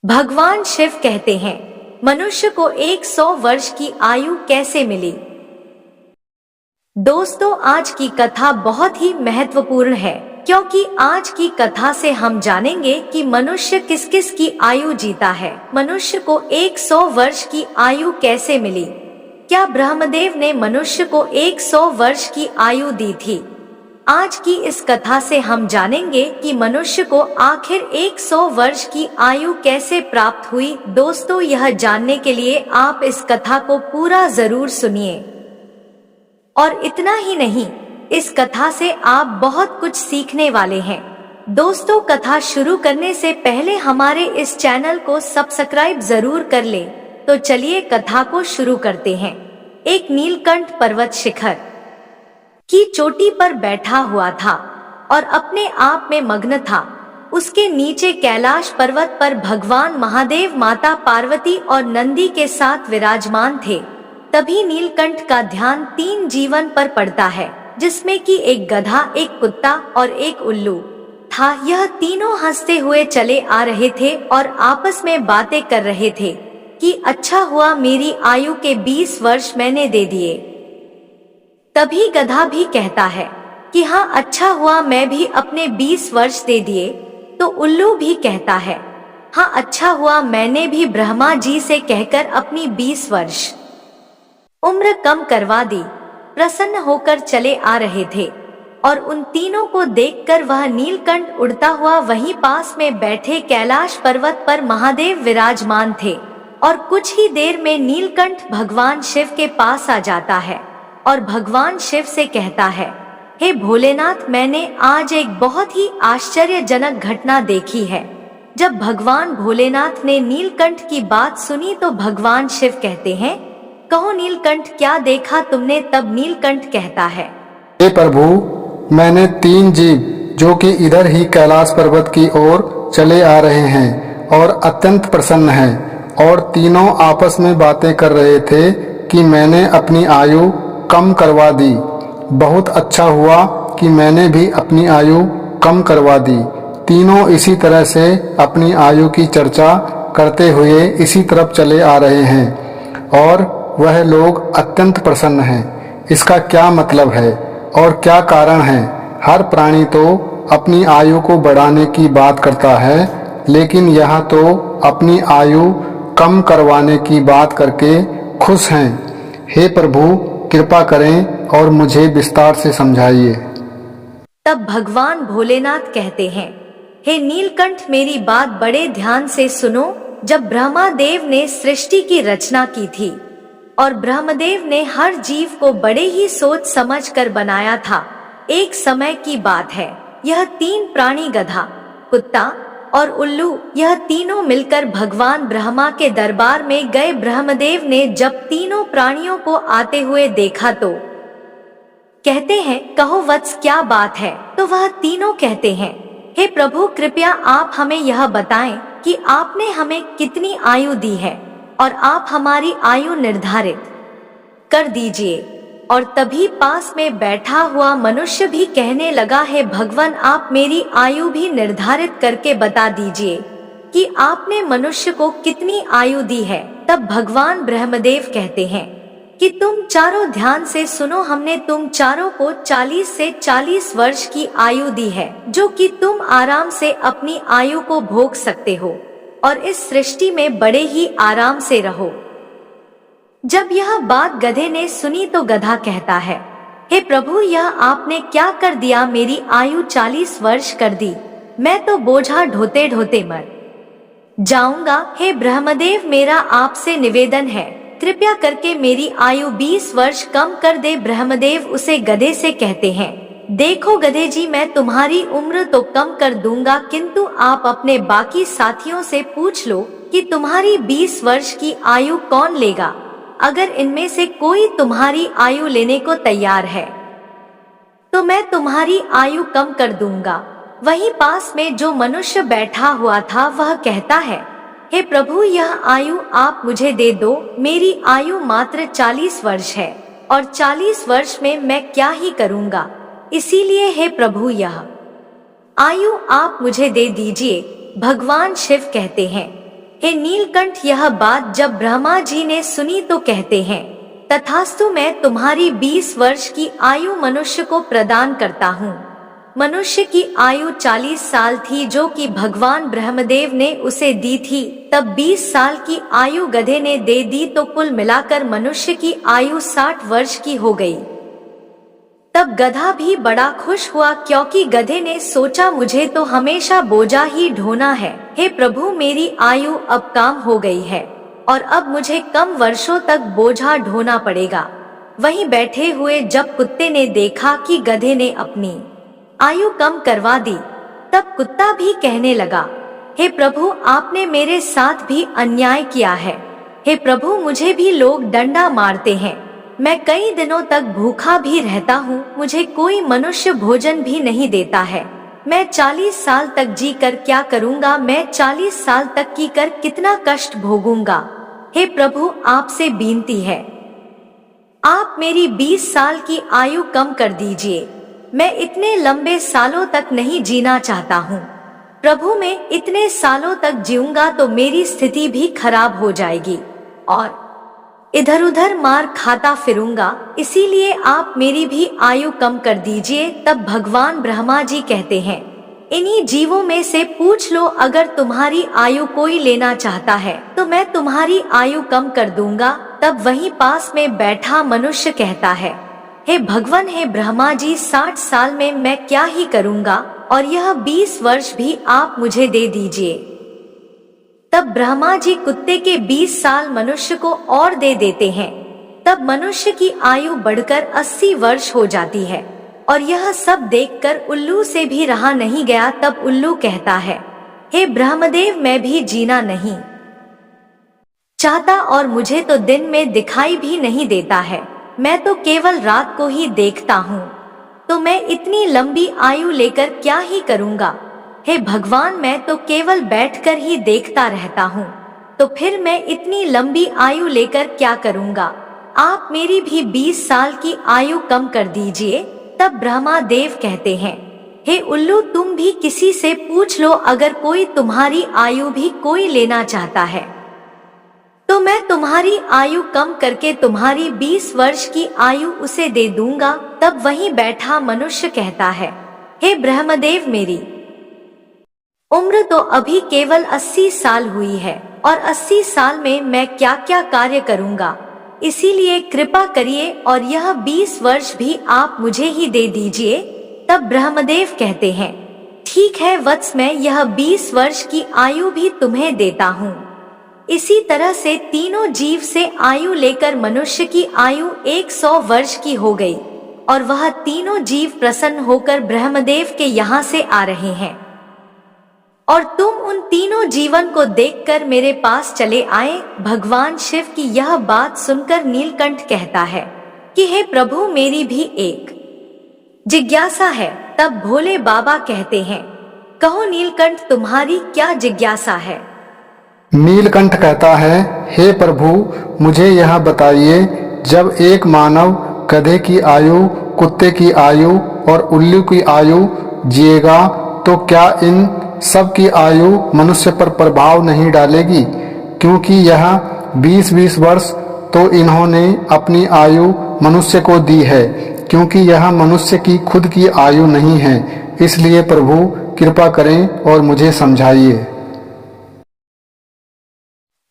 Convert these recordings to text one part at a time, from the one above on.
भगवान शिव कहते हैं, मनुष्य को 100 वर्ष की आयु कैसे मिली। दोस्तों, आज की कथा बहुत ही महत्वपूर्ण है, क्योंकि आज की कथा से हम जानेंगे कि मनुष्य किस किस की आयु जीता है। मनुष्य को 100 वर्ष की आयु कैसे मिली? क्या ब्रह्मदेव ने मनुष्य को 100 वर्ष की आयु दी थी? आज की इस कथा से हम जानेंगे कि मनुष्य को आखिर 100 वर्ष की आयु कैसे प्राप्त हुई। दोस्तों, यह जानने के लिए आप इस कथा को पूरा जरूर सुनिए। और इतना ही नहीं, इस कथा से आप बहुत कुछ सीखने वाले हैं। दोस्तों, कथा शुरू करने से पहले हमारे इस चैनल को सब्सक्राइब जरूर कर ले। तो चलिए कथा को शुरू करते हैं। एक नीलकंठ पर्वत शिखर की चोटी पर बैठा हुआ था और अपने आप में मग्न था। उसके नीचे कैलाश पर्वत पर भगवान महादेव, माता पार्वती और नंदी के साथ विराजमान थे। तभी नीलकंठ का ध्यान 3 जीवन पर पड़ता है, जिसमें कि एक गधा, एक कुत्ता और एक उल्लू था। यह तीनों हंसते हुए चले आ रहे थे और आपस में बातें कर रहे थे कि अच्छा हुआ मेरी आयु के 20 वर्ष मैंने दे दिए। तभी गधा भी कहता है कि हाँ, अच्छा हुआ मैं भी अपने 20 वर्ष दे दिए। तो उल्लू भी कहता है, हाँ, अच्छा हुआ मैंने भी ब्रह्मा जी से कहकर अपनी 20 वर्ष उम्र कम करवा दी। प्रसन्न होकर चले आ रहे थे और उन तीनों को देखकर वह नीलकंठ उड़ता हुआ वहीं पास में बैठे कैलाश पर्वत पर महादेव विराजमान थे। और कुछ ही देर में नीलकंठ भगवान शिव के पास आ जाता है और भगवान शिव से कहता है, हे भोलेनाथ, मैंने आज एक बहुत ही आश्चर्यजनक घटना देखी है। जब भगवान भोलेनाथ ने नीलकंठ की बात सुनी तो भगवान शिव कहते हैं, कहो नीलकंठ, क्या देखा तुमने? तब नीलकंठ कहता है, हे प्रभु, मैंने 3 जीव जो कि इधर ही कैलाश पर्वत की ओर चले आ रहे हैं और अत्यंत प्रसन्न हैं, और तीनों आपस में बातें कर रहे थे कि मैंने अपनी आयु कम करवा दी। बहुत अच्छा हुआ कि मैंने भी अपनी आयु कम करवा दी। तीनों इसी तरह से अपनी आयु की चर्चा करते हुए इसी तरफ चले आ रहे हैं और वह लोग अत्यंत प्रसन्न हैं। इसका क्या मतलब है और क्या कारण है? हर प्राणी तो अपनी आयु को बढ़ाने की बात करता है, लेकिन यहाँ तो अपनी आयु कम करवाने की बात करके खुश हैं। हे प्रभु, कृपा करें और मुझे विस्तार से समझाइए। तब भगवान भोलेनाथ कहते हैं, हे नीलकंठ, मेरी बात बड़े ध्यान से सुनो। जब ब्रह्मदेव ने सृष्टि की रचना की थी और ब्रह्मदेव ने हर जीव को बड़े ही सोच समझ कर बनाया था। एक समय की बात है, यह 3 प्राणी, गधा, कुत्ता और उल्लू, यह तीनों मिलकर भगवान ब्रह्मा के दरबार में गए। ब्रह्मदेव ने जब तीनों प्राणियों को आते हुए देखा तो कहते हैं, कहो वत्स, क्या बात है? तो वह तीनों कहते हैं, हे प्रभु, कृपया आप हमें यह बताएं कि आपने हमें कितनी आयु दी है और आप हमारी आयु निर्धारित कर दीजिए। और तभी पास में बैठा हुआ मनुष्य भी कहने लगा, है भगवान, आप मेरी आयु भी निर्धारित करके बता दीजिए कि आपने मनुष्य को कितनी आयु दी है। तब भगवान ब्रह्मदेव कहते हैं कि तुम चारों ध्यान से सुनो, हमने तुम चारों को 40 से 40 वर्ष की आयु दी है, जो कि तुम आराम से अपनी आयु को भोग सकते हो और इस सृष्टि में बड़े ही आराम से रहो। जब यह बात गधे ने सुनी तो गधा कहता है, हे प्रभु, यह आपने क्या कर दिया? मेरी आयु 40 वर्ष कर दी। मैं तो बोझा ढोते ढोते मर जाऊंगा। हे ब्रह्मदेव, मेरा आपसे निवेदन है, कृपया करके मेरी आयु 20 वर्ष कम कर दे। ब्रह्मदेव उसे गधे से कहते हैं, देखो गधे जी, मैं तुम्हारी उम्र तो कम कर दूंगा, किंतु आप अपने बाकी साथियों से पूछ लो कि तुम्हारी 20 वर्ष की आयु कौन लेगा। अगर इनमें से कोई तुम्हारी आयु लेने को तैयार है तो मैं तुम्हारी आयु कम कर दूंगा। वहीं पास में जो मनुष्य बैठा हुआ था वह कहता है, हे प्रभु, यह आयु आप मुझे दे दो। मेरी आयु मात्र 40 वर्ष है और 40 वर्ष में मैं क्या ही करूंगा, इसीलिए हे प्रभु, यह आयु आप मुझे दे दीजिए। भगवान शिव कहते हैं, हे नीलकंठ, यह बात जब ब्रह्मा जी ने सुनी तो कहते हैं, तथास्तु, मैं तुम्हारी 20 वर्ष की आयु मनुष्य को प्रदान करता हूँ। मनुष्य की आयु 40 साल थी जो कि भगवान ब्रह्मदेव ने उसे दी थी। तब 20 साल की आयु गधे ने दे दी तो कुल मिलाकर मनुष्य की आयु 60 वर्ष की हो गई। तब गधा भी बड़ा खुश हुआ क्योंकि गधे ने सोचा मुझे तो हमेशा बोझा ही ढोना है। हे प्रभु, मेरी आयु अब कम हो गई है और अब मुझे कम वर्षों तक बोझा ढोना पड़ेगा। वहीं बैठे हुए जब कुत्ते ने देखा कि गधे ने अपनी आयु कम करवा दी, तब कुत्ता भी कहने लगा, हे प्रभु, आपने मेरे साथ भी अन्याय किया है। हे प्रभु, मुझे भी लोग डंडा मारते हैं। मैं कई दिनों तक भूखा भी रहता हूँ, मुझे कोई मनुष्य भोजन भी नहीं देता है। मैं 40 साल तक जी कर क्या करूँगा? मैं 40 साल तक की कर कितना कष्ट भोगूंगा? हे प्रभु, आपसे विनती है, आप मेरी 20 साल की आयु कम कर दीजिए। मैं इतने लंबे सालों तक नहीं जीना चाहता हूँ। प्रभु, मैं इतने सालों तक जीऊंगा तो मेरी स्थिति भी खराब हो जाएगी और इधर उधर मार खाता फिरूंगा, इसीलिए आप मेरी भी आयु कम कर दीजिए। तब भगवान ब्रह्मा जी कहते हैं, इन्हीं जीवों में से पूछ लो, अगर तुम्हारी आयु कोई लेना चाहता है तो मैं तुम्हारी आयु कम कर दूंगा। तब वहीं पास में बैठा मनुष्य कहता है, हे भगवान, हे ब्रह्मा जी, 60 साल में मैं क्या ही करूंगा और यह 20 वर्ष भी आप मुझे दे दीजिए। तब ब्रह्मा जी कुत्ते के 20 साल मनुष्य को और दे देते हैं। तब मनुष्य की आयु बढ़कर 80 वर्ष हो जाती है और यह सब देखकर उल्लू से भी रहा नहीं गया। तब उल्लू कहता है, हे ब्रह्मदेव, मैं भी जीना नहीं चाहता और मुझे तो दिन में दिखाई भी नहीं देता है, मैं तो केवल रात को ही देखता हूँ। तो मैं इतनी लंबी आयु लेकर क्या ही करूँगा? हे भगवान, मैं तो केवल बैठकर ही देखता रहता हूँ, तो फिर मैं इतनी लंबी आयु लेकर क्या करूँगा? आप मेरी भी 20 साल की आयु कम कर दीजिए। तब ब्रह्मा देव कहते हैं, हे उल्लू, तुम भी किसी से पूछ लो, अगर कोई तुम्हारी आयु भी कोई लेना चाहता है तो मैं तुम्हारी आयु कम करके तुम्हारी 20 वर्ष की आयु उसे दे दूंगा। तब वहीं बैठा मनुष्य कहता है, हे ब्रह्मदेव, मेरी उम्र तो अभी केवल 80 साल हुई है और 80 साल में मैं क्या क्या कार्य करूंगा, इसीलिए कृपा करिए और यह 20 वर्ष भी आप मुझे ही दे दीजिए। तब ब्रह्मदेव कहते हैं, ठीक है वत्स, मैं यह 20 वर्ष की आयु भी तुम्हें देता हूँ। इसी तरह से तीनों जीव से आयु लेकर मनुष्य की आयु 100 वर्ष की हो गई और वह तीनों जीव प्रसन्न होकर ब्रह्मदेव के यहाँ से आ रहे हैं और तुम उन तीनों जीवन को देखकर मेरे पास चले आए। भगवान शिव की यह बात सुनकर नीलकंठ कहता है कि हे प्रभु, मेरी भी एक जिज्ञासा है। तब भोले बाबा कहते हैं, कहो नीलकंठ, तुम्हारी क्या जिज्ञासा है? नीलकंठ कहता है, हे प्रभु, मुझे यह बताइए, जब एक मानव गधे की आयु, कुत्ते की आयु और उल्लू की आयु जिएगा तो क्या इन सब की आयु मनुष्य पर प्रभाव नहीं डालेगी? क्योंकि यह 20-20 वर्ष तो इन्होंने अपनी आयु मनुष्य को दी है, क्योंकि यह मनुष्य की खुद की आयु नहीं है। इसलिए प्रभु कृपा करें और मुझे समझाइए।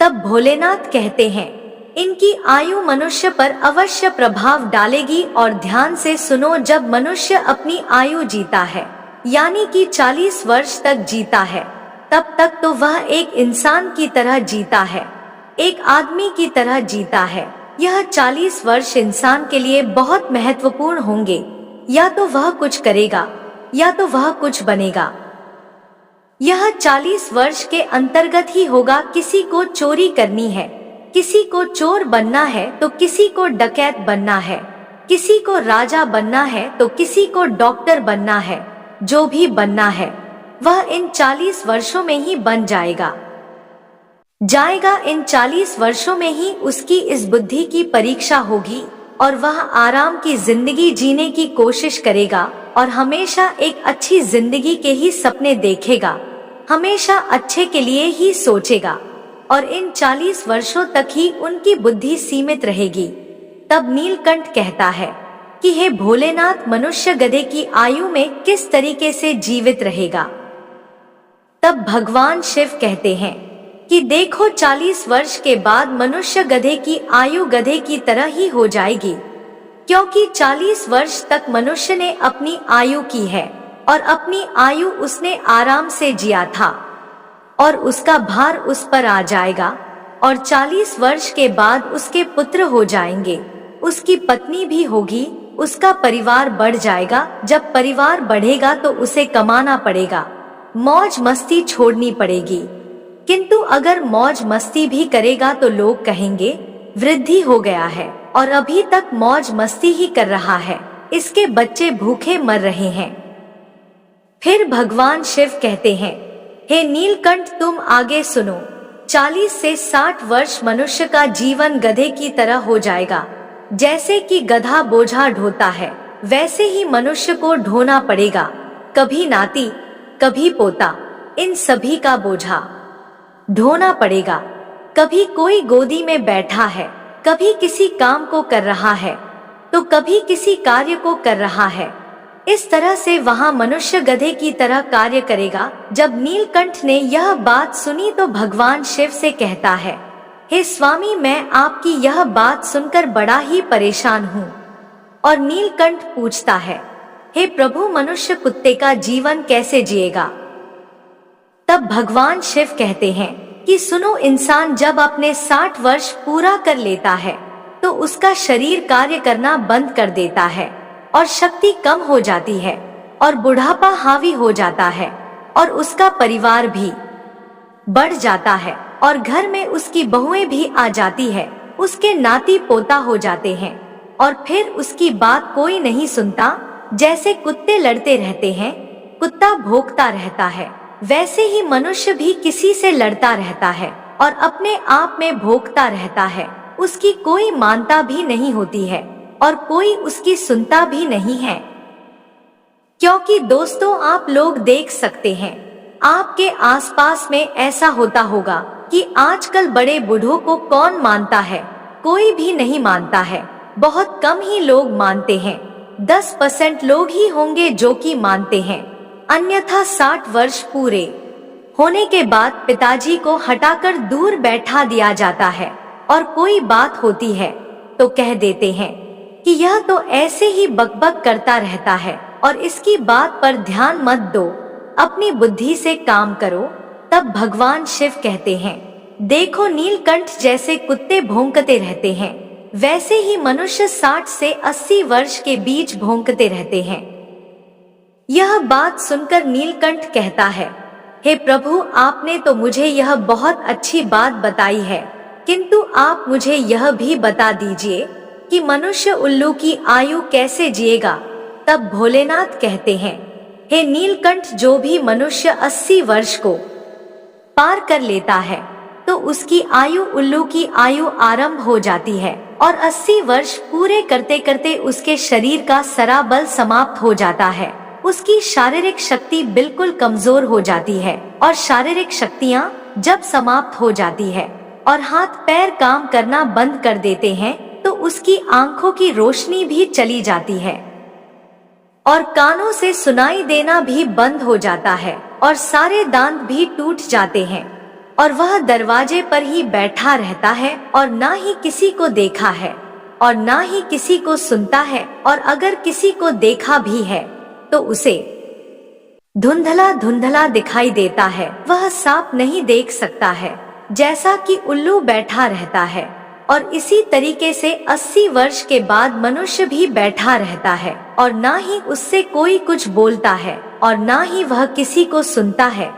तब भोलेनाथ कहते हैं, इनकी आयु मनुष्य पर अवश्य प्रभाव डालेगी और ध्यान से सुनो, जब मनुष्य अपनी आयु जीता है यानी कि 40 वर्ष तक जीता है, तब तक तो वह एक इंसान की तरह जीता है, एक आदमी की तरह जीता है। यह 40 वर्ष इंसान के लिए बहुत महत्वपूर्ण होंगे। या तो वह कुछ करेगा या तो वह कुछ बनेगा। यह 40 वर्ष के अंतर्गत ही होगा। किसी को चोरी करनी है, किसी को चोर बनना है तो किसी को डकैत बनना है, किसी को राजा बनना है तो किसी को डॉक्टर बनना है। जो भी बनना है वह इन 40 वर्षों में ही बन जाएगा। इन 40 वर्षों में ही उसकी इस बुद्धि की परीक्षा होगी और वह आराम की जिंदगी जीने की कोशिश करेगा और हमेशा एक अच्छी जिंदगी के ही सपने देखेगा, हमेशा अच्छे के लिए ही सोचेगा और इन 40 वर्षों तक ही उनकी बुद्धि सीमित रहेगी। तब नीलकंठ कहता है कि हे भोलेनाथ, मनुष्य गधे की आयु में किस तरीके से जीवित रहेगा? तब भगवान शिव कहते हैं कि देखो, 40 वर्ष के बाद मनुष्य गधे की आयु गधे की तरह ही हो जाएगी, क्योंकि 40 वर्ष तक मनुष्य ने अपनी आयु की है और अपनी आयु उसने आराम से जिया था और उसका भार उस पर आ जाएगा और 40 वर्ष के बाद उसके पुत्र हो जाएंगे, उसकी पत्नी भी होगी, उसका परिवार बढ़ जाएगा। जब परिवार बढ़ेगा तो उसे कमाना पड़ेगा, मौज मस्ती छोड़नी पड़ेगी। किंतु अगर मौज मस्ती भी करेगा तो लोग कहेंगे वृद्धि हो गया है और अभी तक मौज मस्ती ही कर रहा है, इसके बच्चे भूखे मर रहे हैं। फिर भगवान शिव कहते हैं, हे नीलकंठ, तुम आगे सुनो। 40 से 60 वर्ष मनुष्य का जीवन गधे की तरह हो जाएगा। जैसे कि गधा बोझा ढोता है, वैसे ही मनुष्य को ढोना पड़ेगा, कभी नाती कभी पोता, इन सभी का बोझा ढोना पड़ेगा। कभी कोई गोदी में बैठा है, कभी किसी काम को कर रहा है तो कभी किसी कार्य को कर रहा है। इस तरह से वहाँ मनुष्य गधे की तरह कार्य करेगा। जब नीलकंठ ने यह बात सुनी तो भगवान शिव से कहता है, हे स्वामी, मैं आपकी यह बात सुनकर बड़ा ही परेशान हूँ। और नीलकंठ पूछता है, हे प्रभु, मनुष्य कुत्ते का जीवन कैसे जिएगा? तब भगवान शिव कहते हैं कि सुनो, इंसान जब अपने 60 वर्ष पूरा कर लेता है तो उसका शरीर कार्य करना बंद कर देता है और शक्ति कम हो जाती है और बुढ़ापा हावी हो जाता है और उसका परिवार भी बढ़ जाता है और घर में उसकी बहुएं भी आ जाती है, उसके नाती पोता हो जाते हैं और फिर उसकी बात कोई नहीं सुनता। जैसे कुत्ते लड़ते रहते हैं, कुत्ता भौंकता रहता है, वैसे ही मनुष्य भी किसी से लड़ता रहता है और अपने आप में भौंकता रहता है। उसकी कोई मानता भी नहीं होती है और कोई उसकी सुनता भी नहीं है। क्योंकि दोस्तों, आप लोग देख सकते हैं, आपके आसपास में ऐसा होता होगा कि आजकल बड़े बूढ़ों को कौन मानता है? कोई भी नहीं मानता है, बहुत कम ही लोग मानते हैं। 10% लोग ही होंगे जो कि मानते हैं, अन्यथा 60 वर्ष पूरे होने के बाद पिताजी को हटाकर दूर बैठा दिया जाता है और कोई बात होती है तो कह देते हैं कि यह तो ऐसे ही बकबक करता रहता है और इसकी बात पर ध्यान मत दो, अपनी बुद्धि से काम करो। तब भगवान शिव कहते हैं, देखो नीलकंठ, जैसे कुत्ते भौंकते रहते हैं वैसे ही मनुष्य 60 से 80 वर्ष के बीच भौंकते रहते हैं। यह बात सुनकर नीलकंठ कहता है, हे प्रभु, आपने तो मुझे यह बहुत अच्छी बात बताई है, किंतु आप मुझे यह भी बता दीजिए कि मनुष्य उल्लू की आयु कैसे जिएगा? तब भोलेनाथ कहते हैं, हे नीलकंठ, जो भी मनुष्य 80 वर्ष को पार कर लेता है तो उसकी आयु उल्लू की आयु आरंभ हो जाती है और 80 वर्ष पूरे करते करते उसके शरीर का सारा बल समाप्त हो जाता है। उसकी शारीरिक शक्ति बिल्कुल कमजोर हो जाती है और शारीरिक शक्तियाँ जब समाप्त हो जाती है और हाथ पैर काम करना बंद कर देते हैं तो उसकी आंखों की रोशनी भी चली जाती है और कानों से सुनाई देना भी बंद हो जाता है और सारे दांत भी टूट जाते हैं और वह दरवाजे पर ही बैठा रहता है और ना ही किसी को देखा है और ना ही किसी को सुनता है, और अगर किसी को देखा भी है तो उसे धुंधला धुंधला दिखाई देता है। वह साफ नहीं देख सकता है, जैसा कि उल्लू बैठा रहता है। और इसी तरीके से 80 वर्ष के बाद मनुष्य भी बैठा रहता है और ना ही उससे कोई कुछ बोलता है और ना ही वह किसी को सुनता है।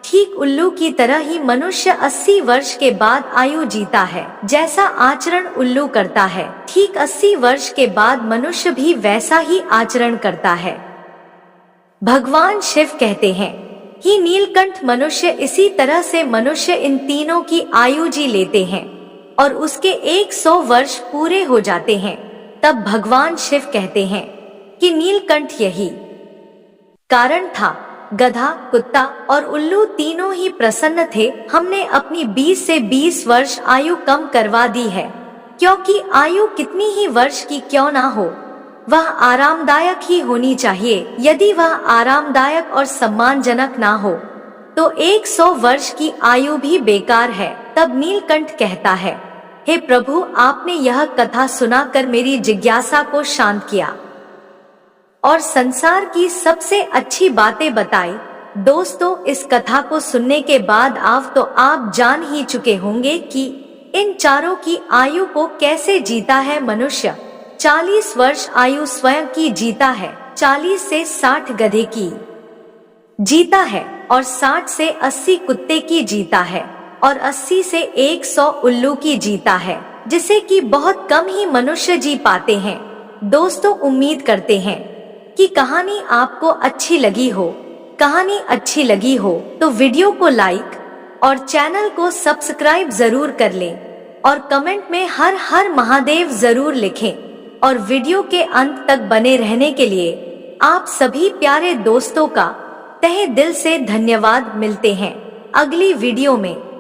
ठीक उल्लू की तरह ही मनुष्य 80 वर्ष के बाद आयु जीता है। जैसा आचरण उल्लू करता है, ठीक 80 वर्ष के बाद मनुष्य भी वैसा ही आचरण करता है। भगवान शिव कहते हैं, ही नीलकंठ, मनुष्य इसी तरह से मनुष्य इन तीनों की आयु जी लेते हैं और उसके 100 वर्ष पूरे हो जाते हैं। तब भगवान शिव कहते हैं कि नीलकंठ, यही कारण था गधा, कुत्ता और उल्लू तीनों ही प्रसन्न थे। हमने अपनी 20 से 20 वर्ष आयु कम करवा दी है, क्योंकि आयु कितनी ही वर्ष की क्यों ना हो, वह आरामदायक ही होनी चाहिए। यदि वह आरामदायक और सम्मानजनक ना हो तो 100 वर्ष की आयु भी बेकार है। तब नीलकंठ कहता है, हे प्रभु, आपने यह कथा सुनाकर मेरी जिज्ञासा को शांत किया और संसार की सबसे अच्छी बातें बताई। दोस्तों, इस कथा को सुनने के बाद आप जान ही चुके होंगे कि इन चारों की आयु को कैसे जीता है मनुष्य। 40 वर्ष आयु स्वयं की जीता है, 40 से 60 गधे की जीता है और 60 से 80 कुत्ते की जीता है और 80 से 100 उल्लू की जीता है, जिसे कि बहुत कम ही मनुष्य जी पाते हैं। दोस्तों, उम्मीद करते हैं कि कहानी आपको अच्छी लगी हो। कहानी अच्छी लगी हो तो वीडियो को लाइक और चैनल को सब्सक्राइब जरूर कर लें और कमेंट में हर हर महादेव जरूर लिखें। और वीडियो के अंत तक बने रहने के लिए आप सभी प्यारे दोस्तों का तहे दिल से धन्यवाद। मिलते हैं अगली वीडियो में।